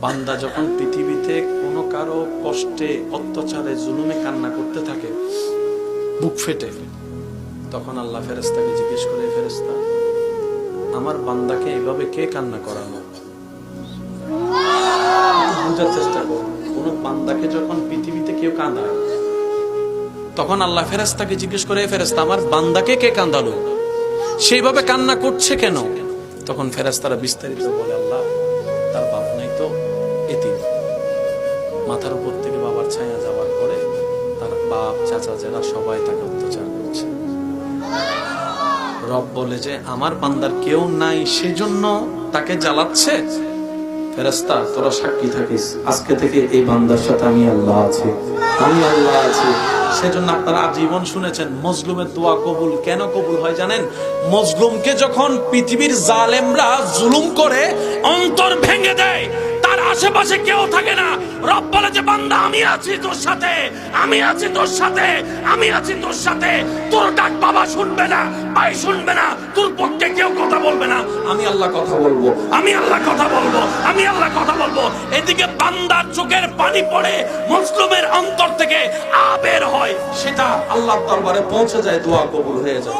বান্দা যখন পৃথিবীতে কোনো কারো কষ্টে, অত্যাচারে, জুলুমে কান্না করতে থাকে বুক ফেটে, তখন আল্লাহ ফেরেশতাকে জিজ্ঞেস করে, ফেরেশতা আমার বান্দাকে এভাবে কে কান্না করানো? বুঝার চেষ্টা করো, কোন বান্দাকে যখন পৃথিবীতে কেউ কাঁদায় তখন আল্লাহ ফেরেশতাকে জিজ্ঞেস করে, ফেরেশতা আমার বান্দাকে কে কাঁদালো, সেইভাবে কান্না করছে কেন? তখন ফেরেশতারা বিস্তারিত বলে, আল্লাহ তার বাপ নাই তো, এতিম, মাথার উপর থেকে বাবার ছায়া যাওয়ার পরে তার বাপ চাচা যারা সবাই তাকে অত্যাচার করছে। রব বলে যে আমার বান্দার কেউ নাই সেজন্য তাকে জ্বালাচ্ছে। ফেরেশতা তোরা সাক্ষী থাকিস, আজকে থেকে এই বান্দার সাথে আমি আল্লাহ আছি, আমি আল্লাহ আছি। সেজন্য আপনারা আজীবন শুনেছেন মজলুমের দোয়া কবুল কেন কবুল হয় জানেন? মজলুমকে যখন পৃথিবীর জালেমরা জুলুম করে অন্তর ভেঙে দেয়, তার আশেপাশে কেউ থাকে না, রব বলে যে বান্দা আমি আছি তোর সাথে, আমি আছি তোর সাথে, আমি আছি তোর সাথে। তোর ডাক বাবা শুনবে না, ভাই শুনবে না, তোর পক্ষে কেউ কথা বলবে না, আমি আল্লাহ কথা বলবো, আমি আল্লাহ কথা বলবো, আমি আল্লাহ কথা বলবো। এদিকে বান্দার চোখের পানি পড়ে মজলুমের অন্তর থেকে আবের হয়, সেটা আল্লাহর দরবারে পৌঁছে যায়, দোয়া কবুল হয়ে যায়।